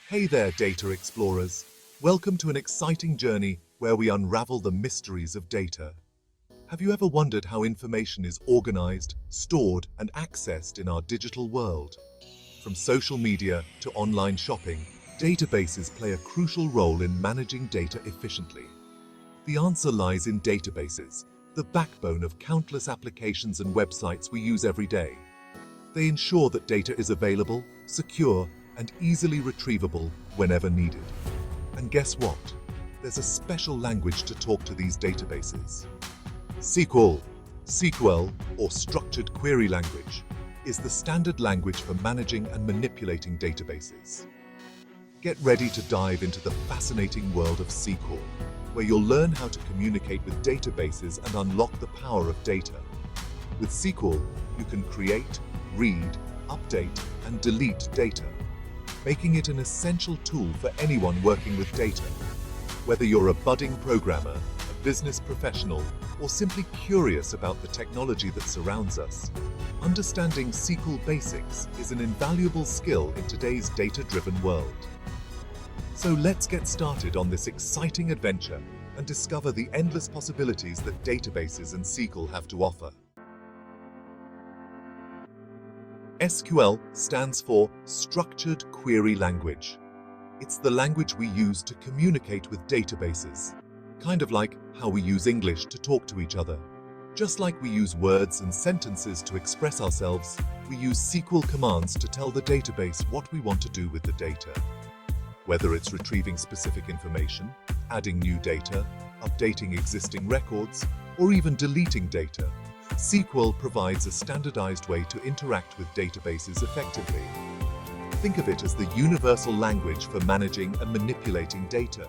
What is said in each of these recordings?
Hey there, data explorers. Welcome to an exciting journey where we unravel the mysteries of data. Have you ever wondered how information is organized, stored, and accessed in our digital world? From social media to online shopping, databases play a crucial role in managing data efficiently. The answer lies in databases, the backbone of countless applications and websites we use every day. They ensure that data is available, secure, and easily retrievable whenever needed. And guess what? There's a special language to talk to these databases. SQL, or Structured Query Language, is the standard language for managing and manipulating databases. Get ready to dive into the fascinating world of SQL, where you'll learn how to communicate with databases and unlock the power of data. With SQL, you can create, read, update, and delete data, making it an essential tool for anyone working with data. Whether you're a budding programmer, a business professional, or simply curious about the technology that surrounds us, understanding SQL basics is an invaluable skill in today's data-driven world. So let's get started on this exciting adventure and discover the endless possibilities that databases and SQL have to offer. SQL stands for Structured Query Language. It's the language we use to communicate with databases, kind of like how we use English to talk to each other. Just like we use words and sentences to express ourselves, we use SQL commands to tell the database what we want to do with the data. Whether it's retrieving specific information, adding new data, updating existing records, or even deleting data, SQL provides a standardized way to interact with databases effectively. Think of it as the universal language for managing and manipulating data.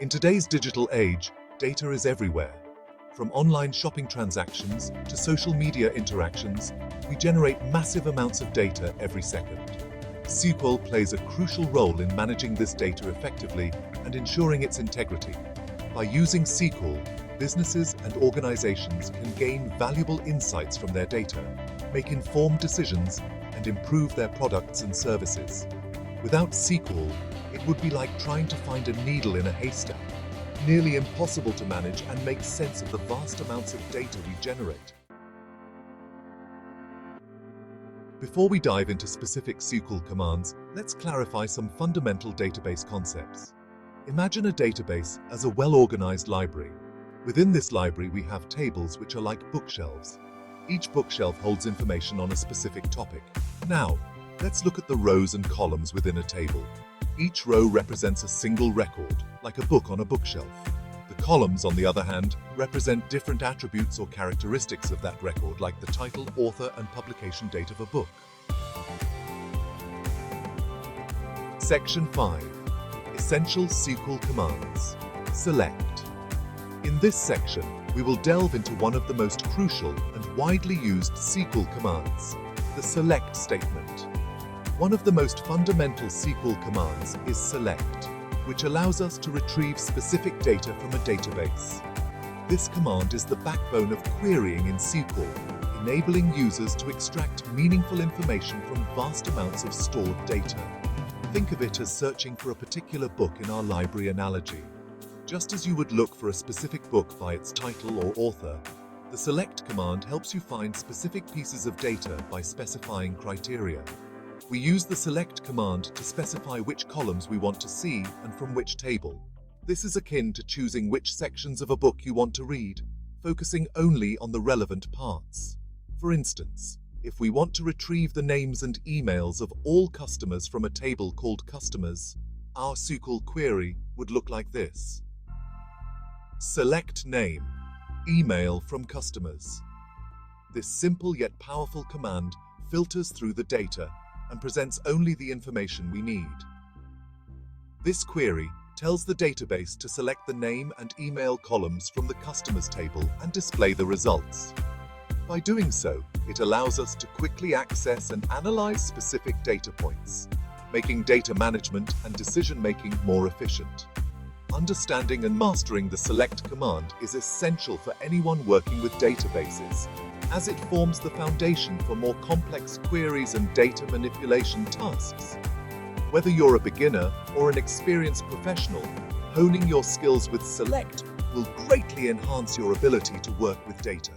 In today's digital age, data is everywhere. From online shopping transactions to social media interactions, we generate massive amounts of data every second. SQL plays a crucial role in managing this data effectively and ensuring its integrity. By using SQL, businesses and organizations can gain valuable insights from their data, make informed decisions, and improve their products and services. Without SQL, it would be like trying to find a needle in a haystack, nearly impossible to manage and make sense of the vast amounts of data we generate. Before we dive into specific SQL commands, let's clarify some fundamental database concepts. Imagine a database as a well-organized library. Within this library, we have tables which are like bookshelves. Each bookshelf holds information on a specific topic. Now, let's look at the rows and columns within a table. Each row represents a single record, like a book on a bookshelf. The columns, on the other hand, represent different attributes or characteristics of that record, like the title, author, and publication date of a book. Section 5. Essential SQL Commands. Select. In this section, we will delve into one of the most crucial and widely used SQL commands, the select statement. One of the most fundamental SQL commands is select, which allows us to retrieve specific data from a database. This command is the backbone of querying in SQL, enabling users to extract meaningful information from vast amounts of stored data. Think of it as searching for a particular book in our library analogy. Just as you would look for a specific book by its title or author, the select command helps you find specific pieces of data by specifying criteria. We use the select command to specify which columns we want to see and from which table. This is akin to choosing which sections of a book you want to read, focusing only on the relevant parts. For instance, if we want to retrieve the names and emails of all customers from a table called Customers, our SQL query would look like this. Select name, email from customers. This simple yet powerful command filters through the data and presents only the information we need. This query tells the database to select the name and email columns from the customers table and display the results. By doing so, it allows us to quickly access and analyze specific data points, making data management and decision-making more efficient. Understanding and mastering the select command is essential for anyone working with databases, as it forms the foundation for more complex queries and data manipulation tasks. Whether you're a beginner or an experienced professional, honing your skills with select will greatly enhance your ability to work with data.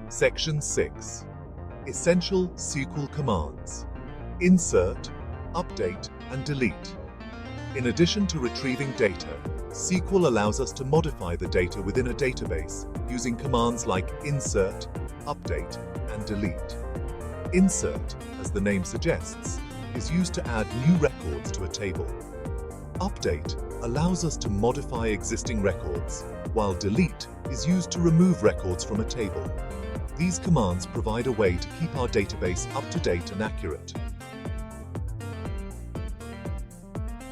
Section 6. Essential SQL Commands. Insert, update, and delete. In addition to retrieving data, SQL allows us to modify the data within a database using commands like insert, update, and delete. Insert, as the name suggests, is used to add new records to a table. Update allows us to modify existing records, while delete is used to remove records from a table. These commands provide a way to keep our database up to date and accurate.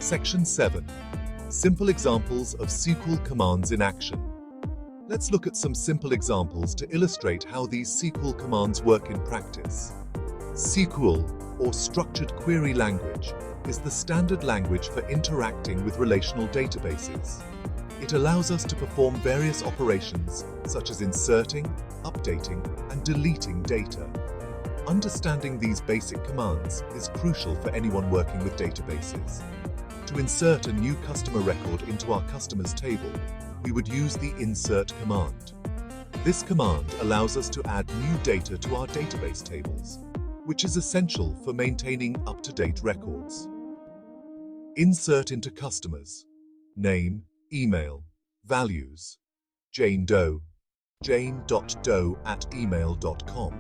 Section 7. Simple examples of SQL commands in action. Let's look at some simple examples to illustrate how these SQL commands work in practice. SQL, or Structured Query Language, is the standard language for interacting with relational databases. It allows us to perform various operations such as inserting, updating, and deleting data. Understanding these basic commands is crucial for anyone working with databases. To insert a new customer record into our customers table, we would use the insert command. This command allows us to add new data to our database tables, which is essential for maintaining up-to-date records. Insert into customers. Name, email, values. Jane Doe, jane.doe@email.com.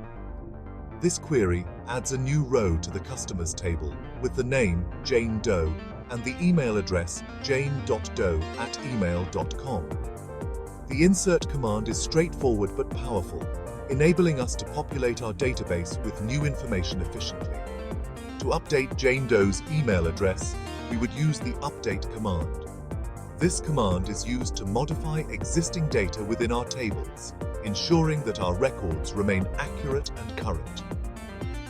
This query adds a new row to the customers table with the name Jane Doe and the email address jane.doe@email.com. The insert command is straightforward but powerful, enabling us to populate our database with new information efficiently. To update Jane Doe's email address, we would use the update command. This command is used to modify existing data within our tables, ensuring that our records remain accurate and current.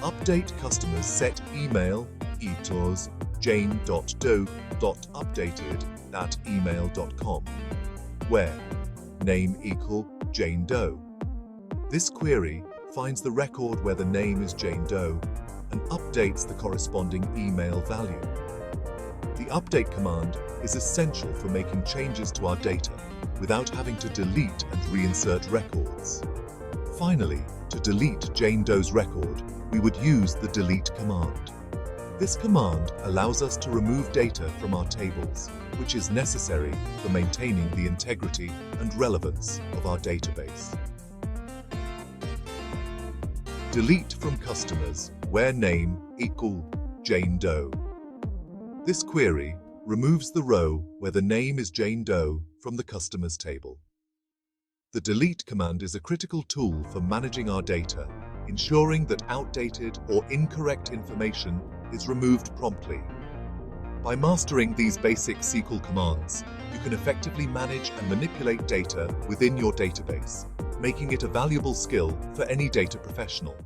Update customers set email etos jane.doe.updated@email.com, where name equal Jane Doe. This query finds the record where the name is Jane Doe and updates the corresponding email value. The update command is essential for making changes to our data without having to delete and reinsert records. Finally, to delete Jane Doe's record, we would use the delete command. This command allows us to remove data from our tables, which is necessary for maintaining the integrity and relevance of our database. Delete from customers where name equal Jane Doe. This query removes the row where the name is Jane Doe from the customers table. The delete command is a critical tool for managing our data, ensuring that outdated or incorrect information is removed promptly. By mastering these basic SQL commands, you can effectively manage and manipulate data within your database, making it a valuable skill for any data professional.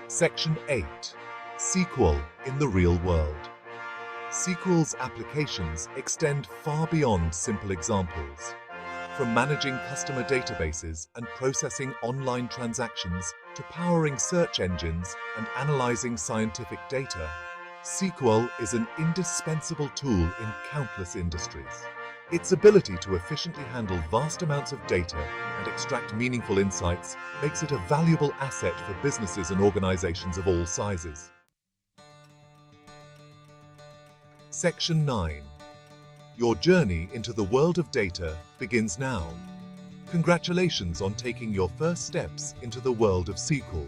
Section 8. SQL in the real world. SQL's applications extend far beyond simple examples. From managing customer databases and processing online transactions to powering search engines and analyzing scientific data, SQL is an indispensable tool in countless industries. Its ability to efficiently handle vast amounts of data and extract meaningful insights makes it a valuable asset for businesses and organizations of all sizes. Section 9. Your journey into the world of data begins now. Congratulations on taking your first steps into the world of SQL.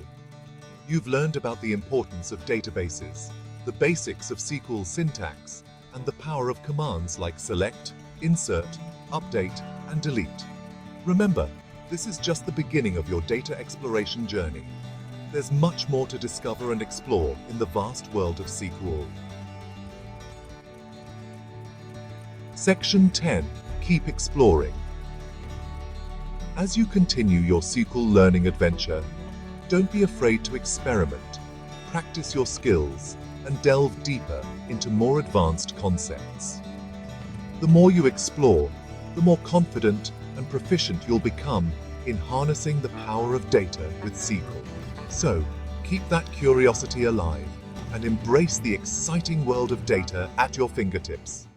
You've learned about the importance of databases, the basics of SQL syntax, and the power of commands like select, insert, update, and delete. Remember, this is just the beginning of your data exploration journey. There's much more to discover and explore in the vast world of SQL. Section 10. Keep exploring. As you continue your SQL learning adventure, don't be afraid to experiment, practice your skills, and delve deeper into more advanced concepts. The more you explore, the more confident and proficient you'll become in harnessing the power of data with SQL. So, keep that curiosity alive and embrace the exciting world of data at your fingertips.